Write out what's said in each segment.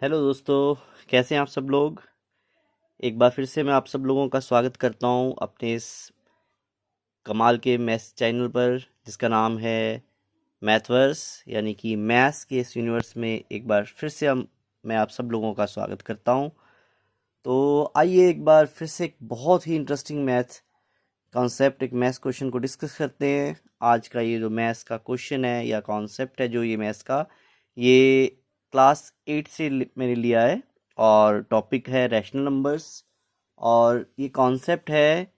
Hello दोस्तों, कैसे हैं आप सब लोग। एक बार फिर से मैं आप सब लोगों का स्वागत करता हूं अपने इस कमाल के मैथ्स चैनल पर जिसका नाम है मैथवर्स, यानी कि मैथ्स के इस यूनिवर्स में एक बार फिर से मैं आप सब लोगों का स्वागत करता हूं। तो आइए एक बार फिर से एक बहुत ही इंटरेस्टिंग मैथ कॉन्सेप्ट, एक मैथ्स क्वेश्चन को डिस्कस करते हैं। आज का ये जो मैथ्स का क्वेश्चन है या कॉन्सेप्ट है, जो ये मैथ्स का, ये क्लास 8 से मैंने लिया है और टॉपिक है रैशनल नंबर्स। और ये कॉन्सेप्ट है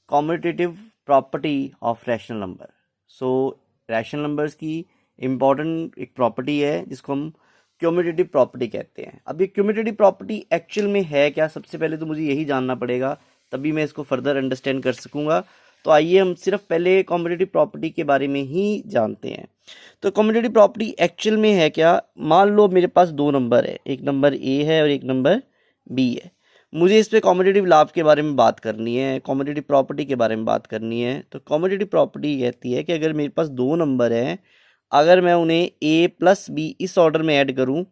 commutative property of rational number. So rational numbers की इम्पॉर्टेंट एक प्रॉपर्टी है जिसको हम क्यूमुलेटिव प्रॉपर्टी कहते हैं। अब ये क्यूमुलेटिव प्रॉपर्टी एक्चुअल में है क्या, सबसे पहले तो मुझे यही जानना पड़ेगा, तभी मैं इसको फर्दर अंडरस्टैंड कर सकूंगा। तो आइए हम सिर्फ पहले कॉम्यूटेटिव प्रॉपर्टी के बारे में ही जानते हैं। तो कॉम्यूटेटिव प्रॉपर्टी एक्चुअल में है क्या। मान लो मेरे पास दो नंबर है, एक नंबर ए है और एक नंबर बी है। मुझे इस पे कॉम्यूटेटिव लाभ के बारे में बात करनी है, कॉम्यूटेटिव प्रॉपर्टी के बारे में बात करनी है। तो कॉम्यूटेटिव प्रॉपर्टी कहती है कि अगर मेरे पास दो नंबर हैं, अगर मैं उन्हें ए प्लस बी इस ऑर्डर में ऐड करूं,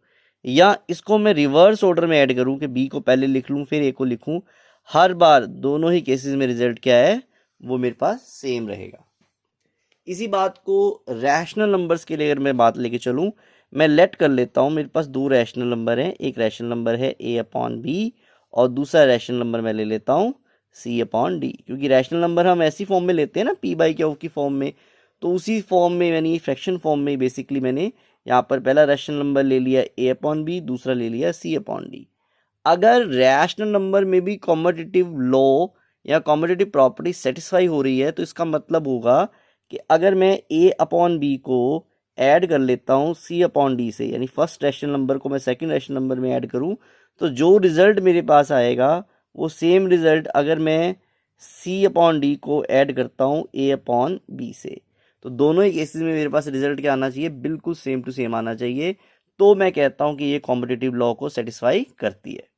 या इसको मैं रिवर्स ऑर्डर में ऐड करूं कि बी को पहले लिख लूं फिर ए को लिखूं, हर बार दोनों ही केसेस में रिजल्ट क्या है, वो मेरे पास सेम रहेगा। इसी बात को रैशनल नंबर्स के लिए अगर मैं बात लेके चलूं, मैं लेट कर लेता हूं मेरे पास दो रैशनल नंबर हैं। एक रैशनल नंबर है ए अपॉन बी और दूसरा रैशनल नंबर मैं ले लेता हूं सी अपॉन डी। क्योंकि रैशनल नंबर हम ऐसी फॉर्म में लेते हैं ना, पी बाई क्यू की फॉर्म में, तो उसी फॉर्म में मैंने फ्रैक्शन फॉर्म में बेसिकली मैंने यहाँ पर पहला रैशनल नंबर ले लिया ए अपॉन बी, दूसरा ले लिया सी अपॉन डी। अगर रैशनल नंबर में भी कॉम्यूटेटिव लॉ या कॉम्यूटेटिव प्रॉपर्टी सेटिस्फाई हो रही है, तो इसका मतलब होगा कि अगर मैं ए अपॉन बी को ऐड कर लेता हूँ सी अपॉन डी से, यानी फर्स्ट रैशनल नंबर को मैं सेकंड रैशनल नंबर में ऐड करूँ, तो जो रिजल्ट मेरे पास आएगा वो सेम रिजल्ट अगर मैं सी अपॉन डी को ऐड करता हूँ ए अपॉन बी से। तो दोनों ही केसेस में मेरे पास रिजल्ट क्या आना चाहिए, बिल्कुल सेम टू सेम आना चाहिए। तो मैं कहता हूँ कि ये कॉम्पिटिटिव लॉ को सेटिस्फाई करती है।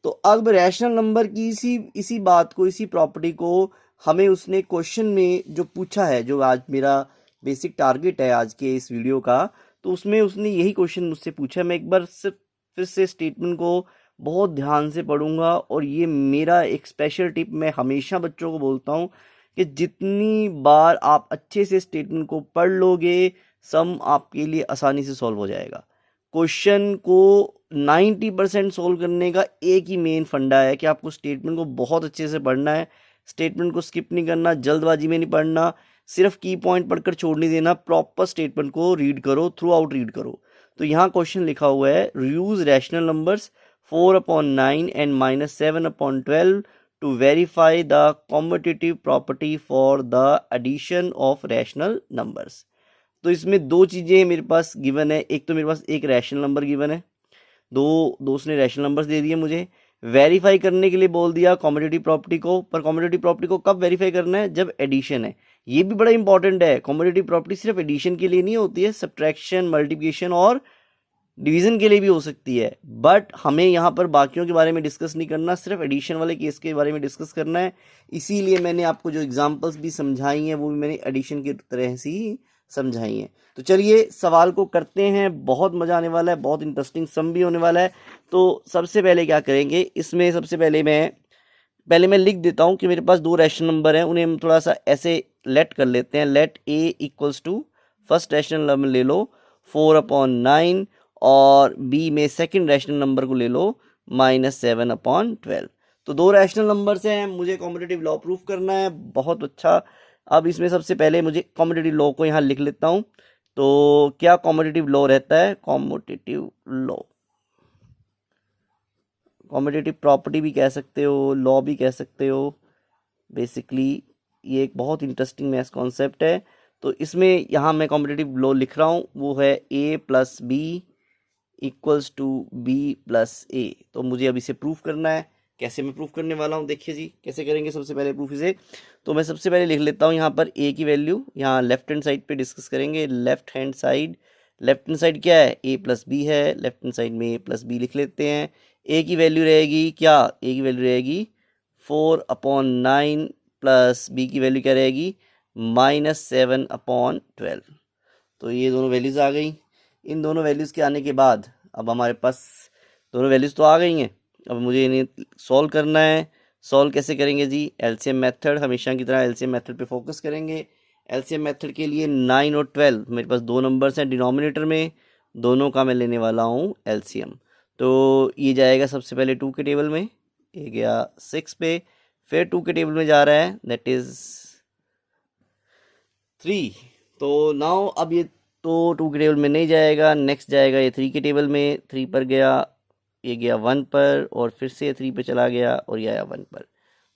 तो अब रैशनल नंबर की इसी इसी बात को, इसी प्रॉपर्टी को हमें उसने क्वेश्चन में जो पूछा है, जो आज मेरा बेसिक टारगेट है आज के इस वीडियो का, तो उसमें उसने यही क्वेश्चन मुझसे पूछा। मैं एक बार सिर्फ फिर से स्टेटमेंट को बहुत ध्यान से पढ़ूंगा, और ये मेरा एक स्पेशल टिप मैं हमेशा बच्चों को बोलता हूँ कि जितनी बार आप अच्छे से स्टेटमेंट को पढ़ लोगे, सम आपके लिए आसानी से सॉल्व हो जाएगा। क्वेश्चन को 90% सोल्व करने का एक ही मेन फंडा है कि आपको स्टेटमेंट को बहुत अच्छे से पढ़ना है, स्टेटमेंट को स्किप नहीं करना, जल्दबाजी में नहीं पढ़ना, सिर्फ की पॉइंट पढ़कर छोड़ नहीं देना, प्रॉपर स्टेटमेंट को रीड करो, थ्रू आउट रीड करो। तो यहाँ क्वेश्चन लिखा हुआ है, use rational numbers 4/9 and -7/12 to verify the competitive property for the addition of rational numbers. तो इसमें दो चीज़ें मेरे पास गिवन है। एक तो मेरे पास एक रैशनल नंबर गिवन है, दो दोस्त ने रैशनल नंबर्स दे दिए मुझे, वेरीफाई करने के लिए बोल दिया कॉम्पिटिटिव प्रॉपर्टी को। पर कॉम्पिटिटिव प्रॉपर्टी को कब वेरीफाई करना है, जब एडिशन है। ये भी बड़ा इंपॉर्टेंट है, कॉम्पिटिटिव प्रॉपर्टी सिर्फ एडिशन के लिए नहीं होती है, सब्ट्रैक्शन, मल्टीप्लिकेशन और डिवीजन के लिए भी हो सकती है। बट हमें यहाँ पर बाकियों के बारे में डिस्कस नहीं करना, सिर्फ एडिशन वाले केस के बारे में डिस्कस करना है। इसीलिए मैंने आपको जो एग्जांपल्स भी समझाई हैं वो भी मैंने एडिशन की तरह से ही समझाई हैं। तो चलिए सवाल को करते हैं, बहुत मज़ा आने वाला है, बहुत इंटरेस्टिंग सम भी होने वाला है। तो सबसे पहले क्या करेंगे, इसमें सबसे पहले मैं लिख देता हूँ कि मेरे पास दो रैशनल नंबर हैं, उन्हें हम थोड़ा सा ऐसे लेट कर लेते हैं। Let a equals to first rational number ले लो 4/9, और बी में सेकंड रैशनल नंबर को ले लो -7/12। तो दो रैशनल नंबर से हैं, मुझे कॉम्पिटिटिव लॉ प्रूफ करना है। बहुत अच्छा। अब इसमें सबसे पहले मुझे कॉम्पिटिटिव लॉ को यहाँ लिख लेता हूँ। तो क्या कॉम्पिटिटिव लॉ रहता है, कॉम्पिटिटिव लॉ, कॉम्पिटिटिव प्रॉपर्टी भी कह सकते हो, लॉ भी कह सकते हो। बेसिकली ये एक बहुत इंटरेस्टिंग मैथ्स कॉन्सेप्ट है। तो इसमें यहाँ मैं कॉम्पिटिटिव लॉ लिख रहा हूँ, वो है A plus B equals to B plus A. तो मुझे अब इसे प्रूफ करना है। कैसे मैं प्रूफ करने वाला हूँ, देखिए जी कैसे करेंगे। सबसे पहले प्रूफ इसे, तो मैं सबसे पहले लिख लेता हूँ यहाँ पर ए की वैल्यू, यहाँ लेफ्ट हैंड साइड पे डिस्कस करेंगे। लेफ्ट हैंड साइड क्या है, ए प्लस बी है, लेफ्ट हैंड साइड में ए प्लस बी लिख लेते हैं। ए की वैल्यू रहेगी क्या, ए की वैल्यू रहेगी 4/9 प्लस बी की वैल्यू क्या रहेगी -7/12। तो ये दोनों वैल्यूज़ आ गई। इन दोनों वैल्यूज़ के आने के बाद अब हमारे पास दोनों वैल्यूज़ तो आ गई हैं। अब मुझे इन्हें सॉल्व करना है। सॉल्व कैसे करेंगे जी? एलसीएम मेथड, हमेशा की तरह एलसीएम मेथड पे फोकस करेंगे। एलसीएम मेथड के लिए 9 और 12 मेरे पास दो नंबर्स हैं डिनोमिनेटर में, दोनों का मैं लेने वाला हूँ एलसीएम। तो ये जाएगा सबसे पहले 2 के टेबल में, ये गया 6 पे, फिर 2 के टेबल में जा रहा है, दैट इज़ 3। तो नाउ अब ये तो 2 के टेबल में नहीं जाएगा, नेक्स्ट जाएगा ये 3 के टेबल में। 3 पर गया, ये गया 1 पर, और फिर से 3 पे चला गया और ये आया 1 पर।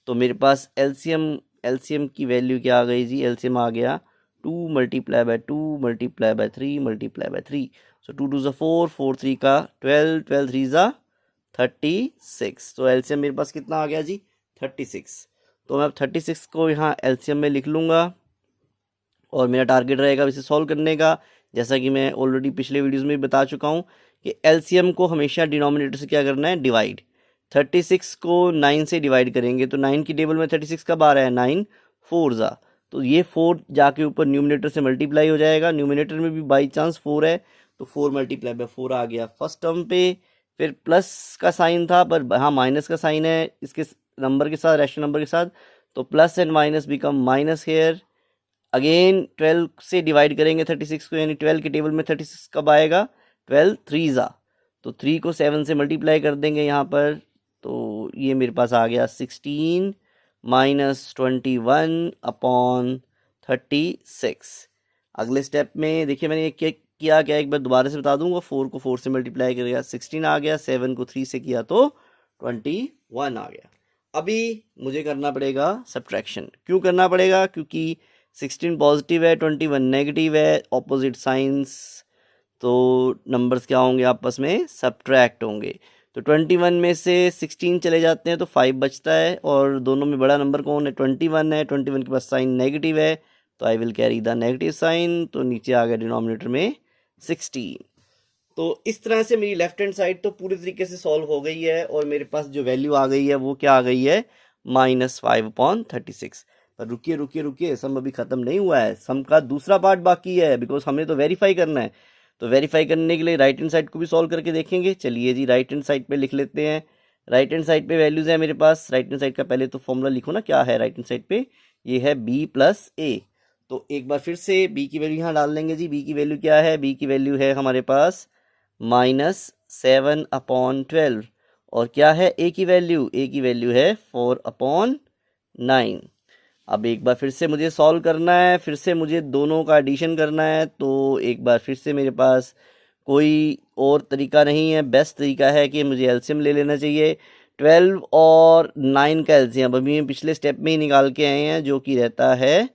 तो मेरे पास एलसीएम की वैल्यू क्या आ गई जी? एलसीएम आ गया 2 multiply by 2 multiply by 3 multiply by 3। सो 2 2 ज़ा 4, 4 3 का 12, 12 3 ज़ा 36। तो एलसीएम मेरे पास कितना आ गया जी? 36। तो मैं अब 36 को यहाँ एलसीएम में लिख लूँगा और मेरा टारगेट रहेगा इसे सॉल्व करने का। जैसा कि मैं ऑलरेडी पिछले वीडियोस में भी बता चुका हूँ कि एलसीएम को हमेशा डिनोमिनेटर से क्या करना है? डिवाइड। 36 को 9 से डिवाइड करेंगे तो 9 की टेबल में 36 कब आ रहा है? 9 4 ज़ा, तो ये 4 जाके ऊपर न्यूमिनेटर से मल्टीप्लाई हो जाएगा। न्यूमिनेटर में भी बाई चांस 4 है तो 4 मल्टीप्लाई बाय 4 आ गया फर्स्ट टर्म पे। फिर प्लस का साइन था पर हाँ माइनस का साइन है इसके नंबर के साथ, रैशनल नंबर के साथ, तो plus and minus become minus here. Again 12 से डिवाइड करेंगे 36 को, यानी 12 के टेबल में 36 कब आएगा? 12 3 ज़ा, तो 3 को 7 से मल्टीप्लाई कर देंगे यहाँ पर, तो ये मेरे पास आ गया 16 माइनस 21 अपॉन 36। अगले स्टेप में देखिए मैंने ये किया क्या, एक बार दोबारा से बता दूंगा। 4 को 4 से मल्टीप्लाई करेगा 16 आ गया, 7 को 3 से किया तो 21 आ गया। अभी मुझे करना पड़ेगा सब्ट्रैक्शन। क्यों करना पड़ेगा? क्योंकि 16 पॉजिटिव है, 21 नेगेटिव है, ऑपोजिट साइंस, तो नंबर्स क्या होंगे? आपस में सब्ट्रैक्ट होंगे। तो 21 में से 16 चले जाते हैं तो 5 बचता है, और दोनों में बड़ा नंबर कौन है? 21 है। 21 के पास साइन नेगेटिव है तो I will carry the negative sign, तो नीचे आ गया डिनोमिनेटर में 16। तो इस तरह से मेरी लेफ्ट हैंड साइड तो पूरी तरीके से सॉल्व हो गई है, और मेरे पास जो वैल्यू आ गई है वो क्या आ गई है? -5/36। पर रुकिए रुकिए रुकिए, सम अभी ख़त्म नहीं हुआ है, सम का दूसरा पार्ट बाकी है, बिकॉज हमें तो वेरीफाई करना है। तो वेरीफाई करने के लिए राइट हैंड साइड को भी सॉल्व करके देखेंगे। चलिए जी, राइट हैंड साइड पे लिख लेते हैं। राइट हैंड साइड पे वैल्यूज़ है मेरे पास। राइट हैंड साइड का पहले तो फॉर्मूला लिखो ना, क्या है राइट हैंड साइड पे? ये है b प्लस ए। तो एक बार फिर से b की वैल्यू यहाँ डाल देंगे जी। b की वैल्यू क्या है? b की वैल्यू है हमारे पास -7/12। और क्या है a की वैल्यू? a की वैल्यू है 4/9। अब एक बार फिर से मुझे सॉल्व करना है, फिर से मुझे दोनों का एडिशन करना है। तो एक बार फिर से मेरे पास कोई और तरीका नहीं है, बेस्ट तरीका है कि मुझे एलसीएम ले लेना चाहिए। 12 और 9 का एलसीएम अभी हम पिछले स्टेप में ही निकाल के आए हैं, जो कि रहता है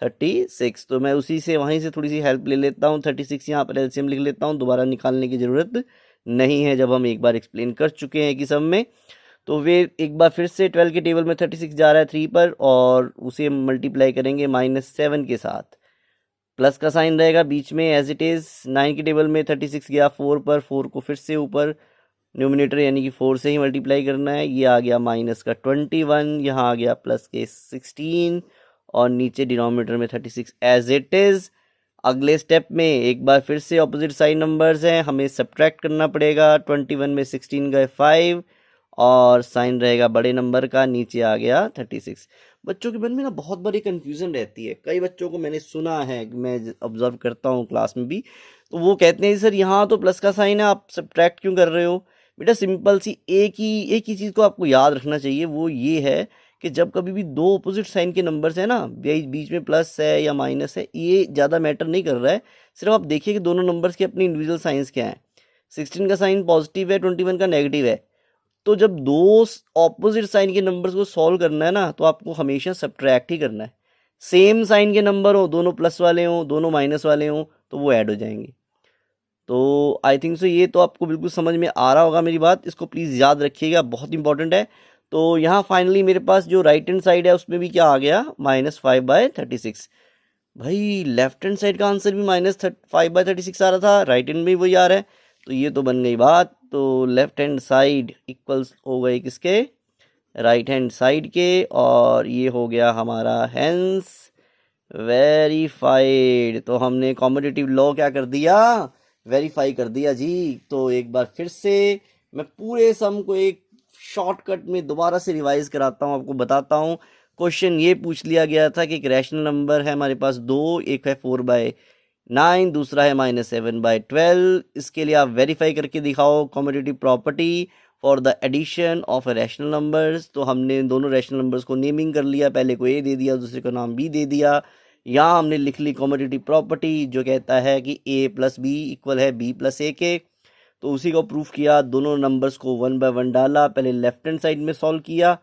36। तो मैं उसी से वहीं से थोड़ी सी हेल्प ले लेता हूँ। 36 यहाँ पर एलसीएम लिख लेता हूँ, दोबारा निकालने की ज़रूरत नहीं है जब हम एक बार एक्सप्लेन कर चुके हैं कि सब में। तो वे एक बार फिर से 12 के टेबल में 36 जा रहा है 3 पर, और उसे मल्टीप्लाई करेंगे -7 के साथ। प्लस का साइन रहेगा बीच में एज इट इज़। 9 के टेबल में 36 गया 4 पर, 4 को फिर से ऊपर न्यूमिनेटर यानी कि 4 से ही मल्टीप्लाई करना है। ये आ गया माइनस का 21, यहाँ आ गया प्लस के 16, और नीचे डिनोमिनेटर में 36 एज इट इज़। अगले स्टेप में एक बार फिर से ऑपोजिट साइन नंबर्स हैं, हमें सब्ट्रैक्ट करना पड़ेगा। 21 में 16 गए 5, और साइन रहेगा बड़े नंबर का, नीचे आ गया 36। बच्चों के मन में ना बहुत बड़ी कन्फ्यूज़न रहती है। कई बच्चों को मैंने सुना है, मैं ऑब्जर्व करता हूँ क्लास में भी, तो वो कहते हैं सर यहाँ तो प्लस का साइन है, आप सब्ट्रैक्ट क्यों कर रहे हो? बेटा सिंपल सी एक ही चीज़ को आपको याद रखना चाहिए, वो ये है कि जब कभी भी दो अपोजिट साइन के नंबर्स हैं ना, बीच में प्लस है या माइनस है, ये ज़्यादा मैटर नहीं कर रहा है। सिर्फ आप देखिए कि दोनों नंबर्स के अपनी इंडिविजुअल साइंस क्या हैं। 16 का साइन पॉजिटिव है, 21 का नेगेटिव है। तो जब दो ऑपोजिट साइन के नंबर्स को सॉल्व करना है ना, तो आपको हमेशा सब्ट्रैक्ट ही करना है। सेम साइन के नंबर हो, दोनों प्लस वाले हों, दोनों माइनस वाले हों, तो वो ऐड हो जाएंगे। तो आई थिंक सो ये तो आपको बिल्कुल समझ में आ रहा होगा मेरी बात, इसको प्लीज़ याद रखिएगा, बहुत इंपॉर्टेंट है। तो यहाँ फाइनली मेरे पास जो राइट हैंड साइड है उसमें भी क्या आ गया? -5/36। भाई लेफ्ट हैंड साइड का आंसर भी -5/36 आ रहा था, राइट हैंड में भी वही आ रहा है, तो ये तो बन गई बात। तो लेफ्ट हैंड साइड इक्वल्स हो गए किसके? राइट हैंड साइड के, और ये हो गया हमारा हेंस वेरीफाइड। तो हमने कॉम्पिटिटिव लॉ क्या कर दिया? वेरीफाई कर दिया जी। तो एक बार फिर से मैं पूरे सम को एक शॉर्टकट में दोबारा से रिवाइज कराता हूँ, आपको बताता हूँ। क्वेश्चन ये पूछ लिया गया था कि एक रैशनल नंबर है हमारे पास दो, एक है 4/9, दूसरा है -7/12। इसके लिए आप वेरीफाई करके दिखाओ commutative property for the addition of rational numbers. तो हमने दोनों रैशनल नंबर्स को नेमिंग कर लिया, पहले को ए दे दिया, दूसरे का नाम बी दे दिया। यहाँ हमने लिख ली कॉम्यूटेटिव प्रॉपर्टी जो कहता है कि a + b इक्वल है b + a के। तो उसी को प्रूफ किया, दोनों नंबर्स को 1 by 1 डाला, पहले लेफ्ट हैंड साइड में सॉल्व किया,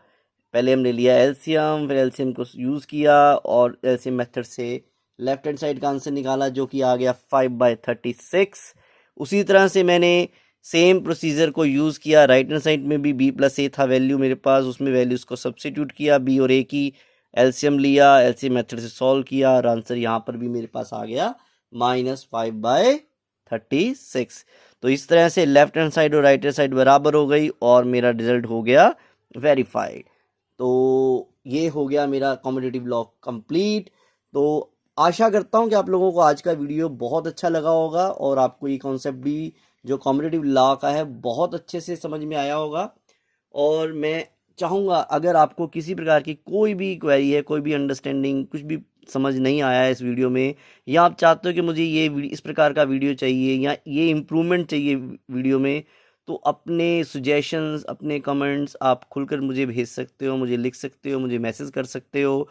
पहले हमने लिया एलसीएम, फिर एलसीएम को यूज़ किया और एलसीएम मेथड से लेफ्ट हैंड साइड का आंसर निकाला जो कि आ गया 5/36। उसी तरह से मैंने सेम प्रोसीजर को यूज़ किया, राइट हैंड साइड में भी b + a था वैल्यू मेरे पास, उसमें वैल्यूज़ को सब्सिट्यूट किया, b और a की एलसीएम लिया, एलसीएम मेथड से सॉल्व किया और आंसर यहाँ पर भी मेरे पास आ गया -5/36। तो इस तरह से लेफ्ट हैंड साइड और राइट हैंड साइड बराबर हो गई और मेरा रिजल्ट हो गया वेरीफाइड। तो ये हो गया मेरा कॉम्पिटिटिव लॉ कंप्लीट। तो आशा करता हूँ कि आप लोगों को आज का वीडियो बहुत अच्छा लगा होगा और आपको ये कॉन्सेप्ट भी जो कॉम्पिटिटिव लॉ का है बहुत अच्छे से समझ में आया होगा। और मैं चाहूँगा अगर आपको किसी प्रकार की कोई भी क्वेरी है, कोई भी अंडरस्टैंडिंग, कुछ भी समझ नहीं आया है इस वीडियो में, या आप चाहते हो कि मुझे ये इस प्रकार का वीडियो चाहिए या ये इम्प्रूवमेंट चाहिए वीडियो में, तो अपने सजेशंस, अपने कमेंट्स आप खुलकर मुझे भेज सकते हो, मुझे लिख सकते हो, मुझे मैसेज कर सकते हो।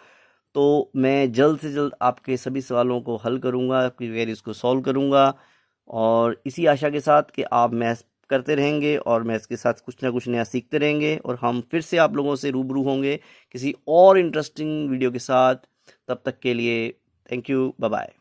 तो मैं जल्द से जल्द आपके सभी सवालों को हल करूँगा, आपकी क्वेरीज को सॉल्व करूँगा और इसी आशा के साथ कि आप मैथ्स करते रहेंगे और मैथ्स के साथ कुछ ना कुछ नया सीखते रहेंगे और हम फिर से आप लोगों से रूबरू होंगे किसी और इंटरेस्टिंग वीडियो के साथ। तब तक के लिए थैंक यू, बाय बाय।